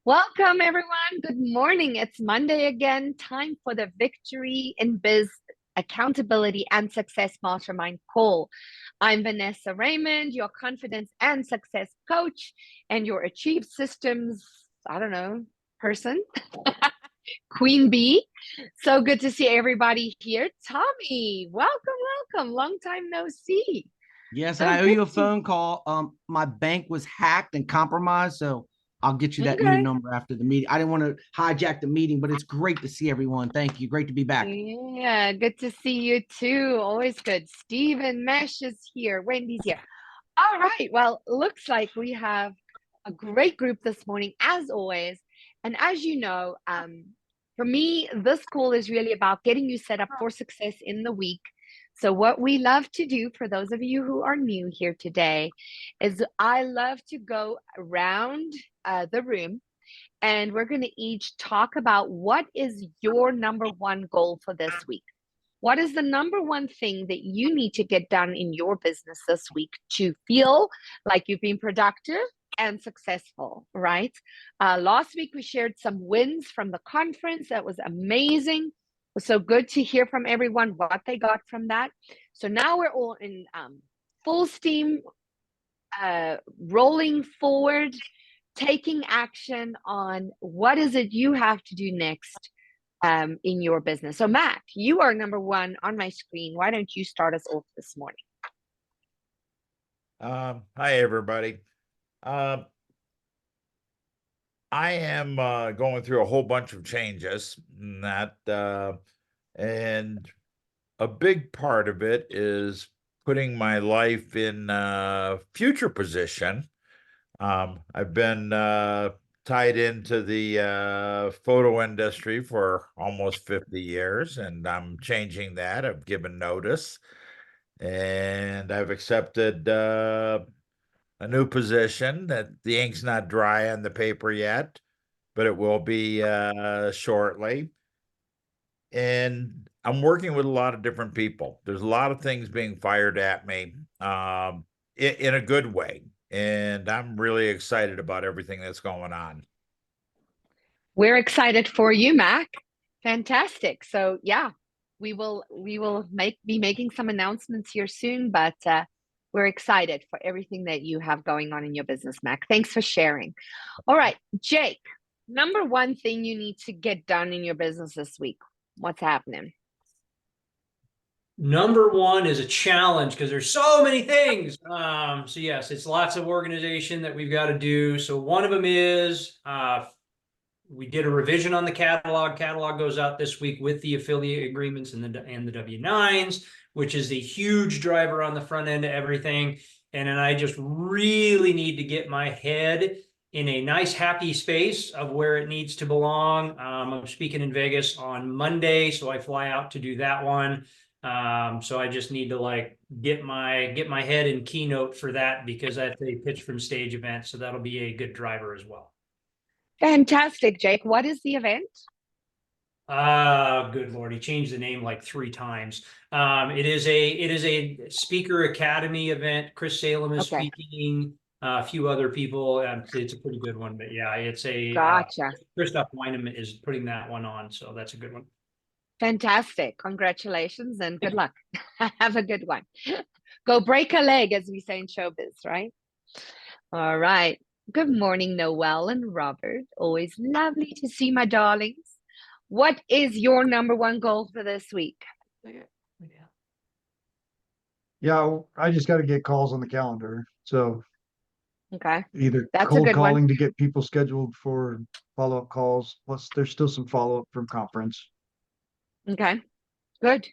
Welcome, everyone. Good morning. It's Monday again. Time for the Victory in Biz Accountability and Success Mastermind call. I'm Vanessa Raymond, your confidence and success coach, and your Achieve Systems, I don't know, person, Queen Bee. So good to see everybody here. Tommy, welcome, welcome. Long time no see. Yes, and So I owe good you a to, phone call. My bank was hacked and compromised, so I'll get you that new okay. number after the meeting. I didn't want to hijack the meeting, but it's great to see everyone. Thank you. Great to be back. Yeah, good to see you too. Always good. Stephen Mesh is here. Wendy's here. All right. Well, looks like we have a great group this morning, as always. And as you know, for me, this call is really about getting you set up for success in the week. So, what we love to do for those of you who are new here today is I love to go around the room and we're going to each talk about what is your number one goal for this week. What is the number one thing that you need to get done in your business this week to feel like you've been productive and successful, right? Last week, we shared some wins from the conference. That was amazing. It was so good to hear from everyone what they got from that. So now we're all in full steam, rolling forward, taking action on what is it you have to do next in your business. So, Matt, you are number one on my screen. Why don't you start us off this morning? Hi, everybody. Uh, I am going through a whole bunch of changes, and a big part of it is putting my life in future position. I've been tied into the photo industry for almost 50 years, and I'm changing that. I've given notice, and I've accepted a new position that the ink's not dry on the paper yet, but it will be shortly. And I'm working with a lot of different people. There's a lot of things being fired at me in a good way. And I'm really excited about everything that's going on. We're excited for you, Mac. Fantastic. So yeah, we will be making some announcements here soon, but we're excited for everything that you have going on in your business, Mac. Thanks for sharing. All right, Jake, number one thing you need to get done in your business this week. What's happening? Number one is a challenge because there's so many things. So yes, it's lots of organization that we've got to do. So one of them is we did a revision on the catalog. Catalog goes out this week with the affiliate agreements and the W-9s, which is a huge driver on the front end of everything. And then I just really need to get my head in a nice, happy space of where it needs to belong. I'm speaking in Vegas on Monday, so I fly out to do that one. So I just need to like get my head in keynote for that because that's a pitch from stage event. So that'll be a good driver as well. Fantastic, Jake. What is the event? Good Lord, he changed the name like 3 times. It is a speaker academy event. Chris Salem is Okay, speaking, a few other people. It's a pretty good one, but yeah, it's a gotcha. Christoph Weinman is putting that one on, so that's a good one. Fantastic. Congratulations and Thank good you. luck. Have a good one. Go break a leg, as we say in showbiz, right? All right. Good morning, Noel and Robert. Always lovely to see my darlings. What is your number one goal for this week? Yeah, I just got to get calls on the calendar. So Okay, either that's a cold good one. calling to get people scheduled for follow-up calls, plus there's still some follow-up from conference. Okay, good.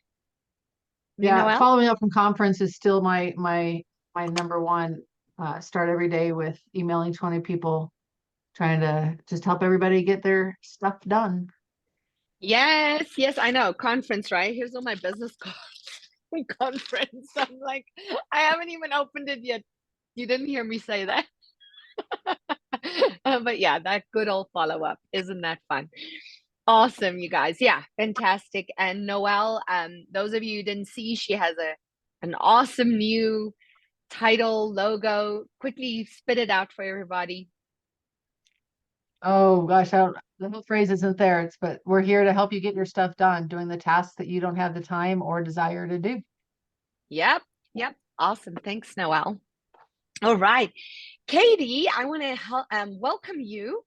You, Yeah, Noel? following up from conference is still my number one. Start every day with emailing 20 people, trying to just help everybody get their stuff done. Yes, yes, I know. Conference, right? Here's all my business cards. Conference. I'm like, I haven't even opened it yet. You didn't hear me say that. But yeah, that good old follow up. Isn't that fun? Awesome, you guys. Yeah, fantastic. And Noelle, those of you who didn't see, she has an awesome new title logo. Quickly spit it out for everybody. Oh gosh, the whole phrase isn't there. But we're here to help you get your stuff done, doing the tasks that you don't have the time or desire to do. Yep. Yep. Awesome. Thanks, Noelle. All right. Katie, I want to welcome you.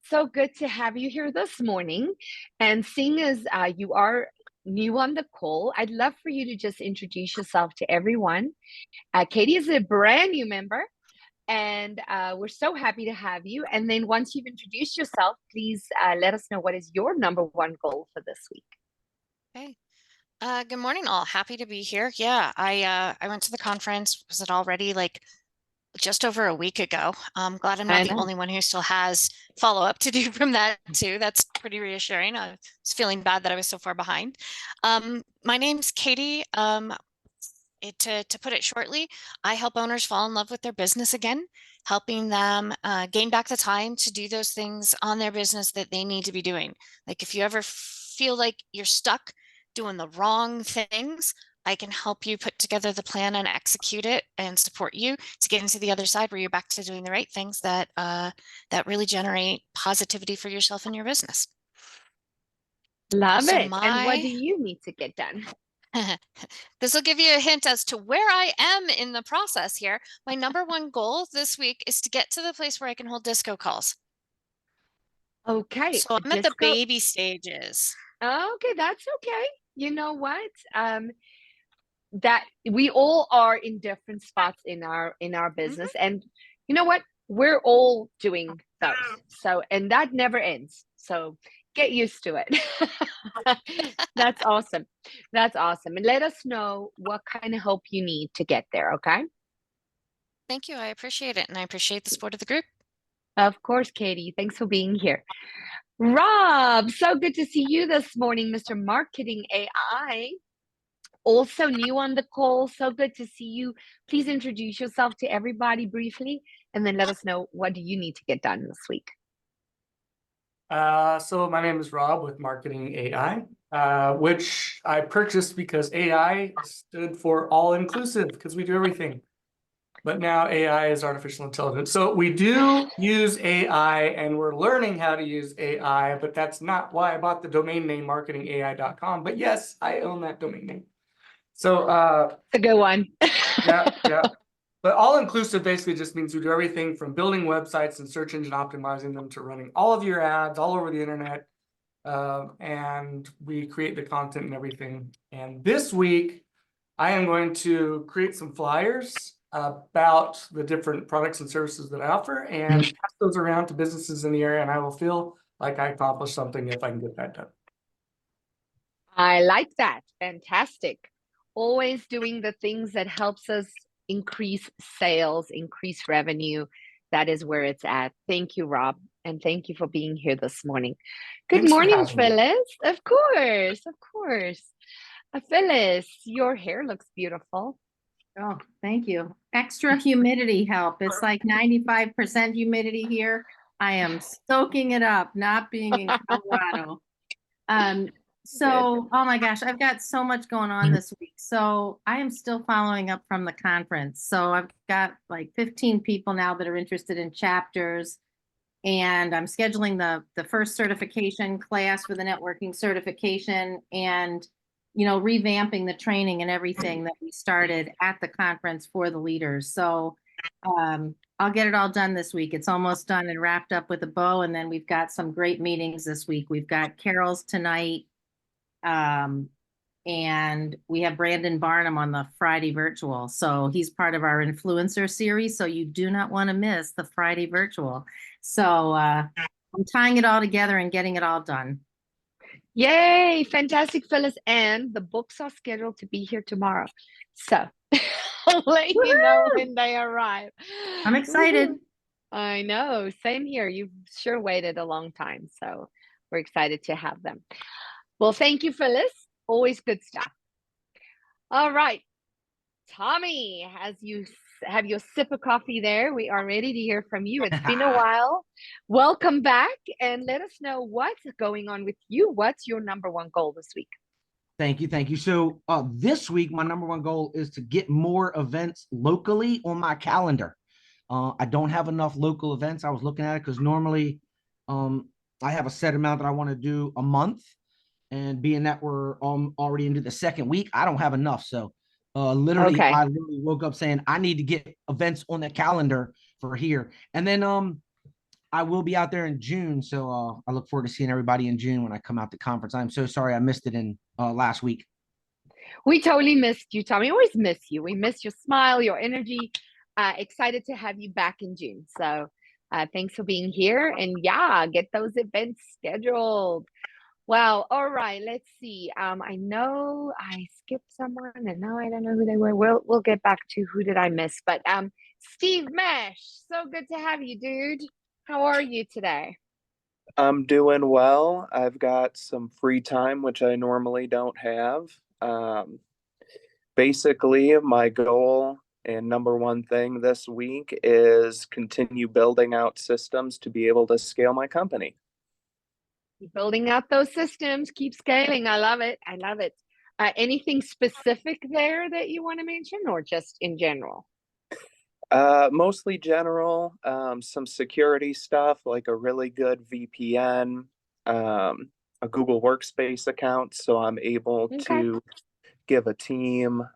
So good to have you here this morning. And seeing as you are new on the call, I'd love for you to just introduce yourself to everyone. Katie is a brand new member, and we're so happy to have you. And then once you've introduced yourself, please let us know what is your number one goal for this week. Okay. Good morning, all. Happy to be here. Yeah, I went to the conference. Was it already like just over a week ago? I'm glad I'm not the only one who still has follow-up to do from that too. That's pretty reassuring. I was feeling bad that I was so far behind. My name's Katie. To put it shortly, I help owners fall in love with their business again, helping them gain back the time to do those things on their business that they need to be doing. Like if you ever feel like you're stuck doing the wrong things, I can help you put together the plan and execute it and support you to get into the other side where you're back to doing the right things that that really generate positivity for yourself and your business. Love it. And what do you need to get done? This will give you a hint as to where I am in the process here. My number one goal this week is to get to the place where I can hold disco calls. Okay. So I'm at the baby stages. Okay, that's okay. You know what? That we all are in different spots in our business, and you know what? We're all doing those. So, and that never ends. So get used to it. That's awesome. That's awesome. And let us know what kind of help you need to get there. Okay. Thank you. I appreciate it. And I appreciate the support of the group. Of course, Katie. Thanks for being here. Rob, so good to see you this morning, Mr. Marketing AI. Also new on the call. So good to see you. Please introduce yourself to everybody briefly, and then let us know what do you need to get done this week. So my name is Rob with Marketing AI, which I purchased because AI stood for all inclusive because we do everything. But now AI is artificial intelligence. So we do use AI and we're learning how to use AI, but that's not why I bought the domain name marketingai.com. But yes, I own that domain name. So it's a good one. yeah. But all inclusive basically just means we do everything from building websites and search engine optimizing them to running all of your ads all over the internet. And we create the content and everything. And this week, I am going to create some flyers about the different products and services that I offer and pass those around to businesses in the area. And I will feel like I accomplished something if I can get that done. I like that. Fantastic. Always doing the things that helps us increase sales, increase revenue. That is where it's at. Thank you, Rob. And thank you for being here this morning. Good morning, Phyllis. Of course. Phyllis, your hair looks beautiful. Oh, thank you. Extra humidity help. It's like 95% humidity here. I am soaking it up, not being in Colorado. So, oh my gosh, I've got so much going on this week. So I am still following up from the conference. So I've got like 15 people now that are interested in chapters. And I'm scheduling the first certification class for the networking certification and, you know, revamping the training and everything that we started at the conference for the leaders. So I'll get it all done this week. It's almost done and wrapped up with a bow. And then we've got some great meetings this week. We've got Carol's tonight. And we have Brandon Barnum on the Friday virtual. So he's part of our influencer series. So you do not want to miss the Friday virtual. So I'm tying it all together and getting it all done. Yay, fantastic, Phyllis. And the books are scheduled to be here tomorrow. So I'll let you know when they arrive. I'm excited. I know. Same here. You've sure waited a long time. So we're excited to have them. Well, thank you, Phyllis. Always good stuff. All right. Tommy, as you have your sip of coffee there, we are ready to hear from you. It's been a while. Welcome back and let us know what's going on with you. What's your number one goal this week? Thank you. So this week, my number one goal is to get more events locally on my calendar. I don't have enough local events. I was looking at it because normally I have a set amount that I want to do a month, and being that we're already into the second week, I don't have enough. So literally, Okay. I literally woke up saying I need to get events on the calendar for here. And then I will be out there in June. So I look forward to seeing everybody in June when I come out to conference. I'm so sorry I missed it in last week. We totally missed you, Tommy. Always miss you. We miss your smile, your energy. Excited to have you back in June. So thanks for being here. And yeah, get those events scheduled. Wow. All right. Let's see. I know I skipped someone, and now I don't know who they were. We'll get back to who did I miss. But Steve Mesh, so good to have you, dude. How are you today? I'm doing well. I've got some free time, which I normally don't have. Basically, my goal and number one thing this week is continue building out systems to be able to scale my company. Building out those systems, keep scaling. I love it. I love it. Anything specific there that you want to mention, or just in general? Mostly general, some security stuff like a really good VPN, a Google Workspace account, so I'm able to give a team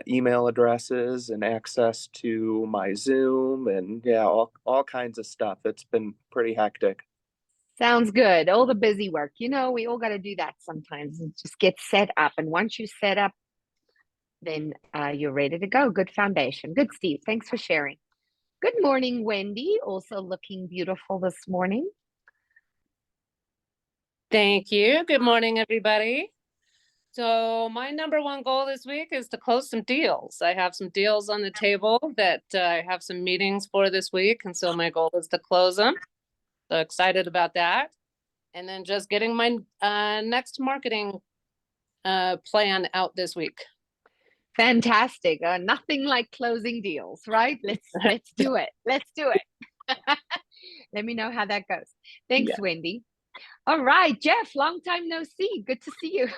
email addresses and access to my Zoom, and yeah, all kinds of stuff. It's been pretty hectic. Sounds good. All the busy work. You know, we all got to do that sometimes and just get set up. And once you set up, then you're ready to go. Good foundation. Good, Steve. Thanks for sharing. Good morning, Wendy. Also looking beautiful this morning. Thank you. Good morning, everybody. So my number one goal this week is to close some deals. I have some deals on the table that I have some meetings for this week. And so my goal is to close them. So excited about that. And then just getting my next marketing plan out this week. Fantastic. Nothing like closing deals, right? Let's do it. Let's do it. Let me know how that goes. Thanks, Yeah. Wendy. All right, Jeff, long time no see. Good to see you.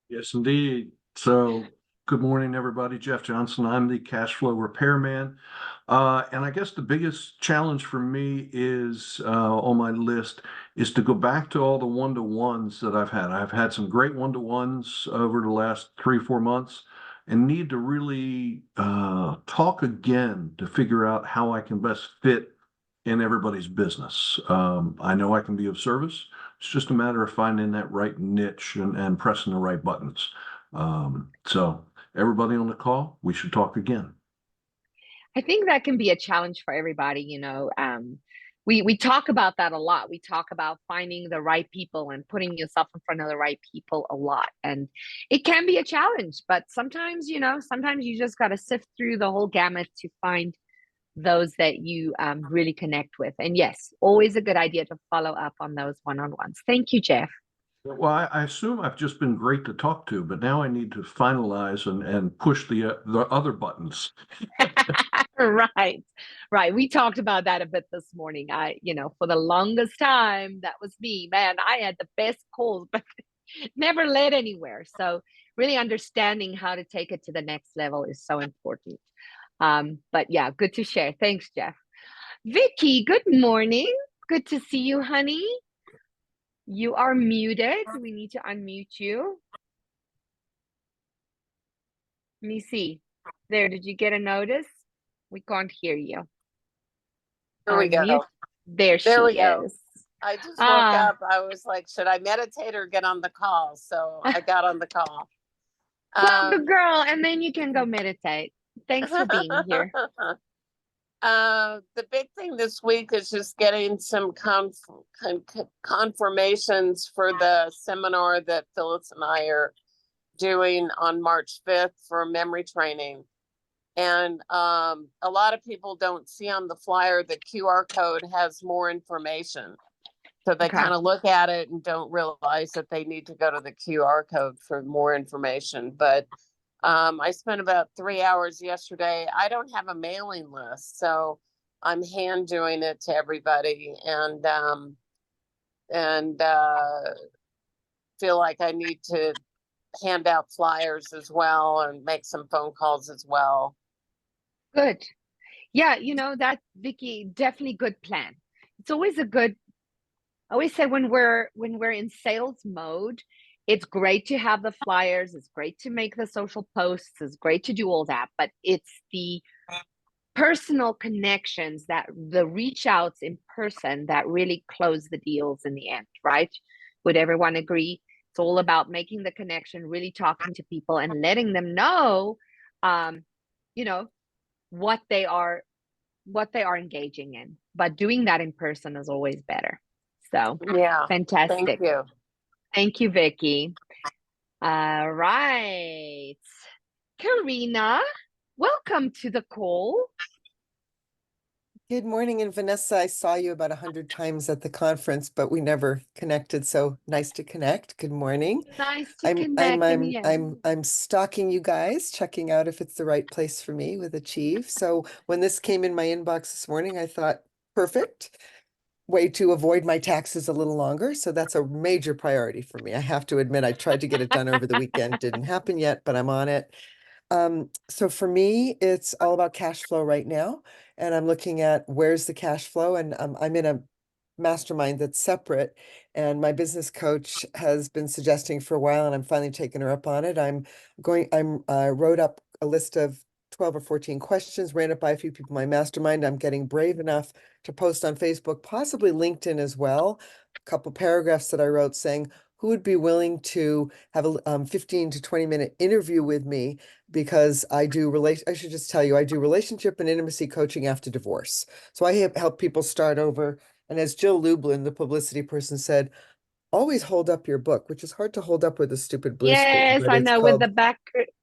Yes, indeed. So good morning, everybody. Jeff Johnson. I'm the cash flow repairman. And I guess the biggest challenge for me is on my list is to go back to all the one-to-ones that I've had. I've had some great one-to-ones over the last 3-4 months and need to really talk again to figure out how I can best fit in everybody's business. I know I can be of service. It's just a matter of finding that right niche and pressing the right buttons. So everybody on the call, we should talk again. I think that can be a challenge for everybody. You know, we talk about that a lot. We talk about finding the right people and putting yourself in front of the right people a lot. And it can be a challenge, but sometimes, you know, sometimes you just got to sift through the whole gamut to find those that you really connect with. And yes, always a good idea to follow up on those one-on-ones. Thank you, Jeff. Well, I assume I've just been great to talk to, but now I need to finalize and push the other buttons. Right. We talked about that a bit this morning. You know, for the longest time, that was me. Man, I had the best calls, but never led anywhere. So really understanding how to take it to the next level is so important. But yeah, good to share. Thanks, Jeff. Vicky, good morning. Good to see you, honey. You are muted. We need to unmute you. Let me see. There, did you get a notice? We can't hear you. There we go. There she is. I just woke up. I was like, should I meditate or get on the call? So I got on the call. Well, good girl. And then you can go meditate. Thanks for being here. The big thing this week is just getting some confirmations for the seminar that Phyllis and I are doing on March 5th for memory training. And a lot of people don't see on the flyer the QR code has more information. So they kind of look at it and don't realize that they need to go to the QR code for more information. But I spent about 3 hours yesterday. I don't have a mailing list, so I'm hand doing it to everybody, and feel like I need to hand out flyers as well and make some phone calls as well. Good. Yeah, you know, that, Vicky, definitely good plan. it's always a good, I always say when we're in sales mode, it's great to have the flyers, it's great to make the social posts, it's great to do all that, but it's the personal connections, that the reach outs in person, that really close the deals in the end, right? Would everyone agree? It's all about making the connection, really talking to people and letting them know, you know, what they are engaging in. But doing that in person is always better. So Yeah. fantastic. Thank you. Thank you, Vicky. All right. Karina, welcome to the call. Good morning, and Vanessa, I saw you about 100 times at the conference, but we never connected. So nice to connect. Good morning. Nice to connect. I'm stalking you guys, checking out if it's the right place for me with Achieve. So when this came in my inbox this morning, I thought, perfect way to avoid my taxes a little longer. So that's a major priority for me. I have to admit, I tried to get it done over the weekend. Didn't happen yet, but I'm on it. So for me, it's all about cash flow right now. And I'm looking at where's the cash flow, and I'm in a mastermind that's separate. And my business coach has been suggesting for a while, and I'm finally taking her up on it. I wrote up a list of 12 or 14 questions, ran it by a few people in my mastermind. I'm getting brave enough to post on Facebook, possibly LinkedIn as well. A couple paragraphs that I wrote saying, who would be willing to have a 15 to 20-minute interview with me, because I should just tell you, I do relationship and intimacy coaching after divorce. So I help people start over. And as Jill Lublin, the publicity person, said, always hold up your book, which is hard to hold up with a stupid blue screen. Yes, But I it's know, with called the back.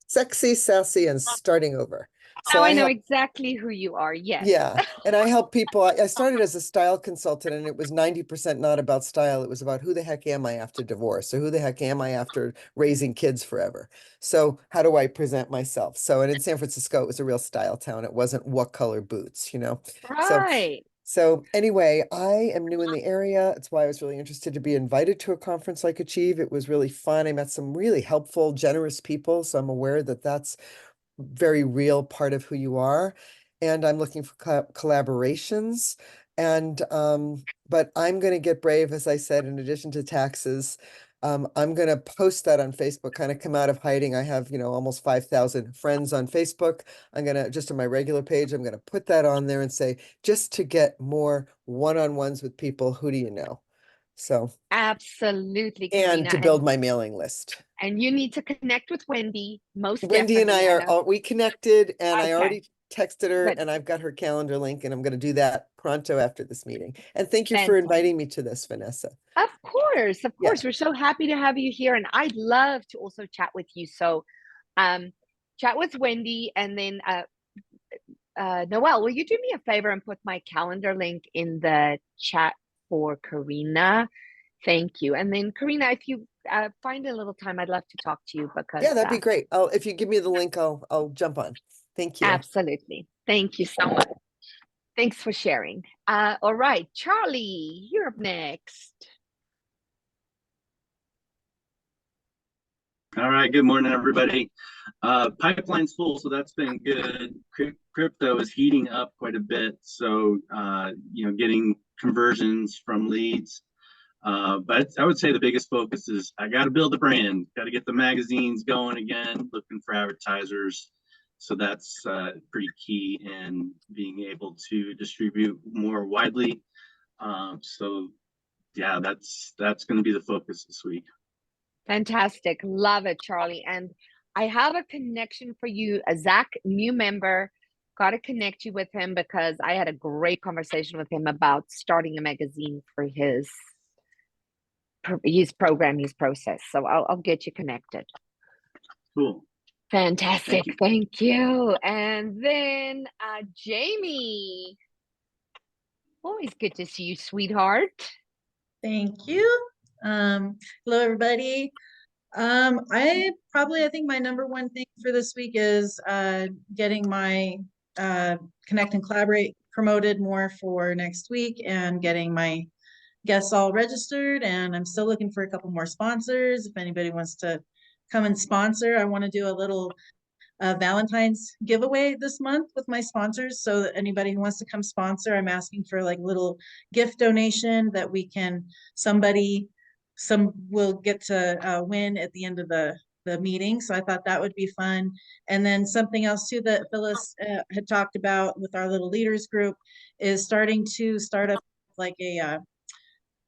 Sexy, Sassy, and Starting Over. So Oh, I know exactly who you are. Yes. Yeah. And I help people. I started as a style consultant, and it was 90% not about style. It was about who the heck am I after divorce, or who the heck am I after raising kids forever? So how do I present myself? So, and in San Francisco, it was a real style town. It wasn't what color boots, you know? Right. So anyway, I am new in the area. It's why I was really interested to be invited to a conference like Achieve. It was really fun. I met some really helpful, generous people. So I'm aware that that's very real part of who you are. And I'm looking for collaborations. And but I'm going to get brave, as I said, in addition to taxes. I'm going to post that on Facebook, kind of come out of hiding. I have, almost 5,000 friends on Facebook. I'm going to, just on my regular page, I'm going to put that on there and say, just to get more one-on-ones with people, who do you know? So absolutely, and Karina, to build my mailing list. And you need to connect with Wendy. Wendy and I are we connected, and I Okay. already texted her, Good. and I've got her calendar link, and I'm going to do that pronto after this meeting. And thank you for Fantastic. inviting me to this, Vanessa. Of course, of Yeah. course. We're so happy to have you here, and I'd love to also chat with you. So, chat with Wendy, and then Noelle, will you do me a favor and put my calendar link in the chat for Karina? Thank you. And then Karina, if you find a little time, I'd love to talk to you, because Yeah, that'd be great. If you give me the link, I'll jump on. Thank you. Absolutely. Thank you so much. Thanks for sharing. All right, Charlie, you're up next. All right, good morning, everybody. Pipeline's full, so that's been good. Crypto is heating up quite a bit, so getting conversions from leads. But I would say the biggest focus is I got to build the brand, got to get the magazines going again, looking for advertisers. So that's pretty key in being able to distribute more widely. So yeah, that's going to be the focus this week. Fantastic. Love it, Charlie. And I have a connection for you, a Zach, new member. Got to connect you with him, because I had a great conversation with him about starting a magazine for his program, his process. So I'll get you connected. Cool. Fantastic. Thank you. And then Jamie. Always good to see you, sweetheart. Thank you. Hello, everybody. I think my number one thing for this week is getting my Connect and Collaborate promoted more for next week, and getting my guests all registered. And I'm still looking for a couple more sponsors. If anybody wants to come and sponsor, I want to do a little a Valentine's giveaway this month with my sponsors. So that anybody who wants to come sponsor, I'm asking for like little gift donation that we can, some will get to win at the end of the meeting. So I thought that would be fun. And then something else too that Phyllis had talked about with our little leaders group is starting to start up like a,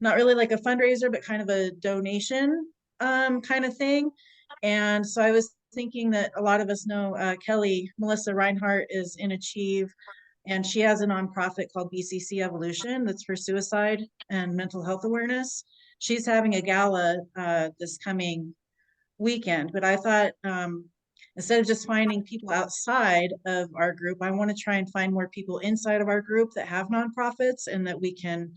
not really like a fundraiser, but kind of a donation kind of thing. And so I was thinking that a lot of us know Melissa Reinhart is in Achieve, and she has a nonprofit called BCC Evolution that's for suicide and mental health awareness. She's having a gala this coming weekend, but I thought instead of just finding people outside of our group, I want to try and find more people inside of our group that have nonprofits and that we can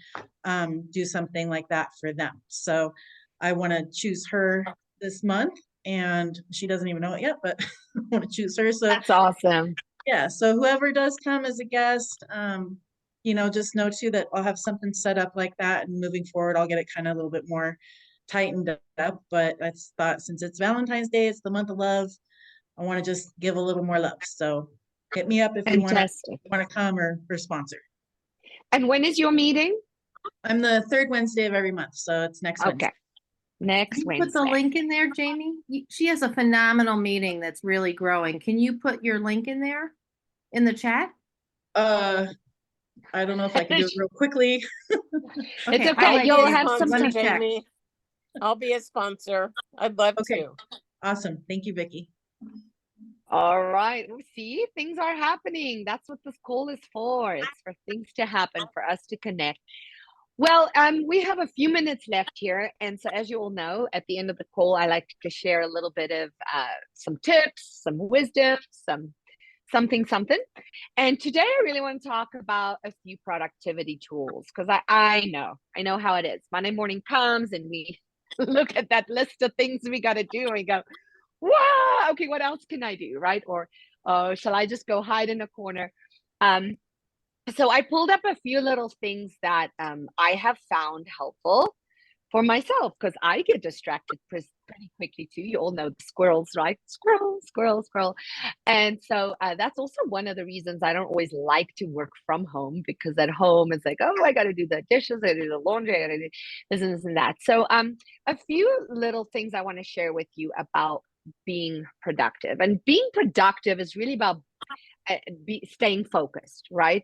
do something like that for them. So I want to choose her this month, and she doesn't even know it yet, but I want to choose her. So that's awesome. Yeah, so whoever does come as a guest, you know, just know too that I'll have something set up like that, and moving forward, I'll get it kind of a little bit more tightened up. But I thought since it's Valentine's Day, it's the month of love, I want to just give a little more love. So hit me up if you want to come or sponsor. And when is your meeting? I'm the third Wednesday of every month, so it's next Wednesday. Next Wednesday. Put the link in there, Jamie. She has a phenomenal meeting that's really growing. Can you put your link in there in the chat? I don't know if I can do it real quickly. It's okay. You'll have some sponsor, time. Jamie. I'll be a sponsor. I'd love to. Awesome. Thank you, Vicki. All right. See, things are happening. That's what this call is for. It's for things to happen, for us to connect. Well, we have a few minutes left here. And so as you all know, at the end of the call, I like to share a little bit of some tips, some wisdom, something. And today I really want to talk about a few productivity tools, because I know how it is. Monday morning comes and we look at that list of things we got to do and we go, wow, okay, what else can I do, right? Or shall I just go hide in a corner? So I pulled up a few little things that I have found helpful for myself, because I get distracted pretty quickly too. You all know the squirrels, right? Squirrel. And so that's also one of the reasons I don't always like to work from home, because at home it's like, oh, I got to do the dishes, I got to do the laundry, I got to do this and that. So a few little things I want to share with you about being productive. And being productive is really about staying focused, right?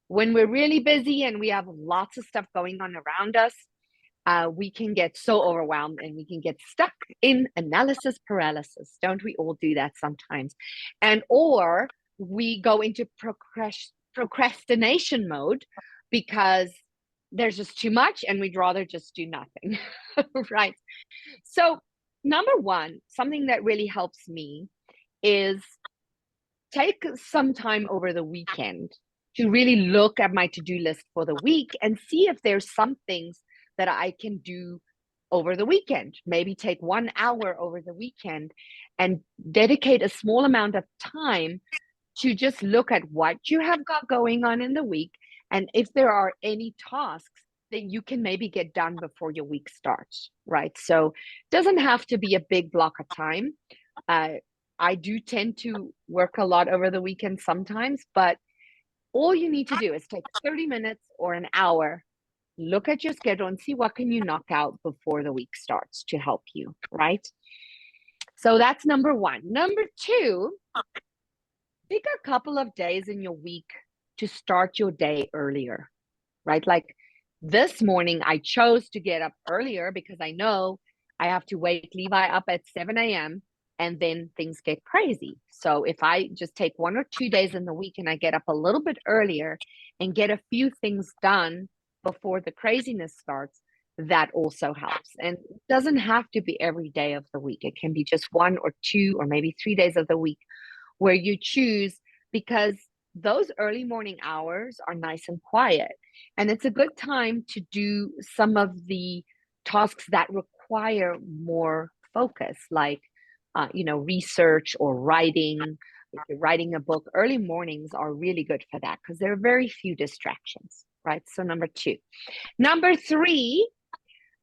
When we're really busy and we have lots of stuff going on around us, we can get so overwhelmed and we can get stuck in analysis paralysis. Don't we all do that sometimes? Or we go into procrastination mode because there's just too much and we'd rather just do nothing, right? So number one, something that really helps me is take some time over the weekend to really look at my to-do list for the week and see if there's some things that I can do over the weekend. Maybe take 1 hour over the weekend and dedicate a small amount of time to just look at what you have got going on in the week, and if there are any tasks that you can maybe get done before your week starts, right? So it doesn't have to be a big block of time. I do tend to work a lot over the weekend sometimes, but all you need to do is take 30 minutes or an hour, look at your schedule and see what can you knock out before the week starts to help you, right? So that's number one. Number two, pick a couple of days in your week to start your day earlier, right? Like this morning, I chose to get up earlier because I know I have to wake Levi up at 7 a.m. and then things get crazy. So if I just take 1 or 2 days in the week and I get up a little bit earlier and get a few things done before the craziness starts, that also helps. And it doesn't have to be every day of the week. It can be just 1 or 2 or maybe 3 days of the week where you choose, because those early morning hours are nice and quiet. And it's a good time to do some of the tasks that require more focus, like research or writing. If you're writing a book, early mornings are really good for that because there are very few distractions, right? So number two. Number three,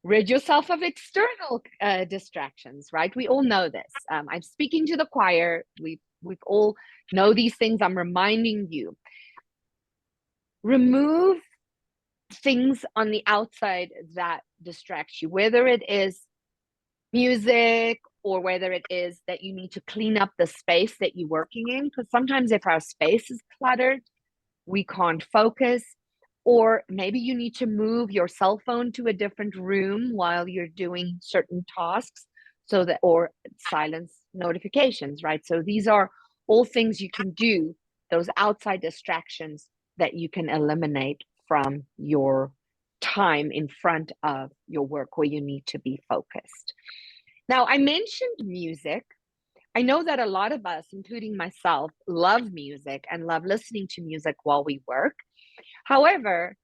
rid yourself of external distractions, right? We all know this. I'm speaking to the choir. We've we've all know these things. I'm reminding you. Remove things on the outside that distract you, whether it is music or whether it is that you need to clean up the space that you're working in. Because sometimes if our space is cluttered, we can't focus. Or maybe you need to move your cell phone to a different room while you're doing certain tasks, so that, or silence notifications, right? So these are all things you can do, those outside distractions that you can eliminate from your time in front of your work where you need to be focused. Now, I mentioned music. I know that a lot of us, including myself, love music and love listening to music while we work. However,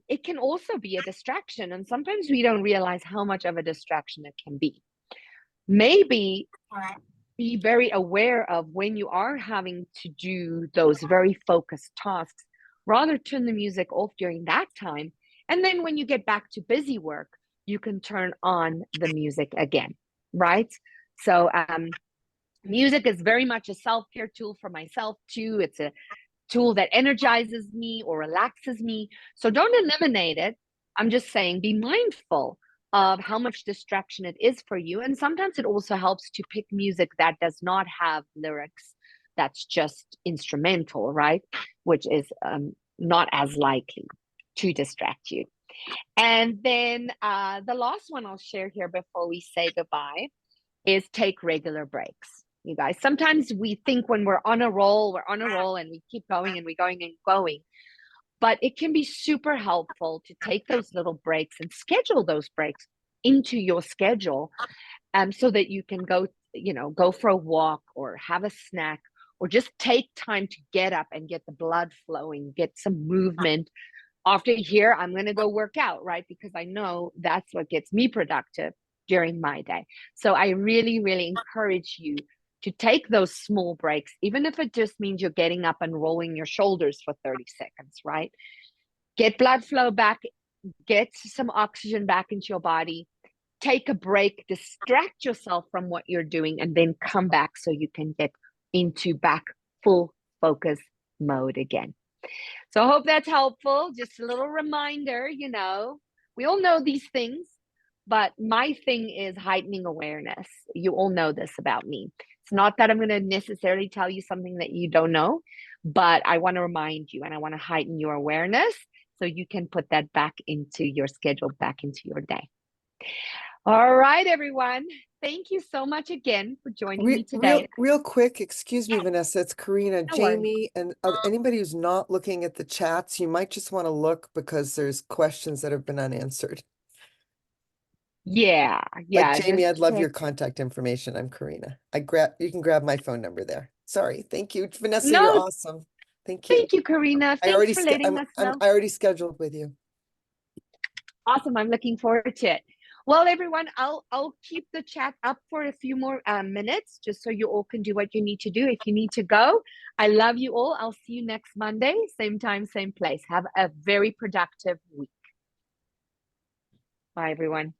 it can also be a distraction, and sometimes we don't realize how much of a distraction it can be. Maybe be very aware of when you are having to do those very focused tasks, rather turn the music off during that time. And then when you get back to busy work, you can turn on the music again, right? So music is very much a self-care tool for myself too. It's a tool that energizes me or relaxes me. So don't eliminate it. I'm just saying, be mindful of how much distraction it is for you. And sometimes it also helps to pick music that does not have lyrics, that's just instrumental, right? Which is not as likely to distract you. And then the last one I'll share here before we say goodbye is take regular breaks. You guys, sometimes we think when we're on a roll and we keep going and we're going and going. But it can be super helpful to take those little breaks and schedule those breaks into your schedule, so that you can go for a walk or have a snack, or just take time to get up and get the blood flowing, get some movement. After here, I'm going to go work out, right? Because I know that's what gets me productive during my day. So I really, really encourage you to take those small breaks, even if it just means you're getting up and rolling your shoulders for 30 seconds, right? Get blood flow back, get some oxygen back into your body, take a break, distract yourself from what you're doing, and then come back so you can get into back full focus mode again. So I hope that's helpful. Just a little reminder, we all know these things, but my thing is heightening awareness. You all know this about me. It's not that I'm going to necessarily tell you something that you don't know, but I want to remind you and I want to heighten your awareness so you can put that back into your schedule, back into your day. All right, everyone. Thank you so much again for joining me today. Real quick, excuse me, Vanessa, it's Karina, No worries. Jamie, and anybody who's not looking at the chats, you might just want to look because there's questions that have been unanswered. Yeah. Like Jamie, just I'd love your check. contact information. I'm Karina. You can grab my phone number there. Sorry. Thank you. Vanessa, No, you're awesome. Thank you. Thank you, Karina. Thanks for letting us know. I already scheduled with you. Awesome. I'm looking forward to it. Well, everyone, I'll keep the chat up for a few more minutes, just so you all can do what you need to do. If you need to go, I love you all. I'll see you next Monday, same time, same place. Have a very productive week. Bye, everyone.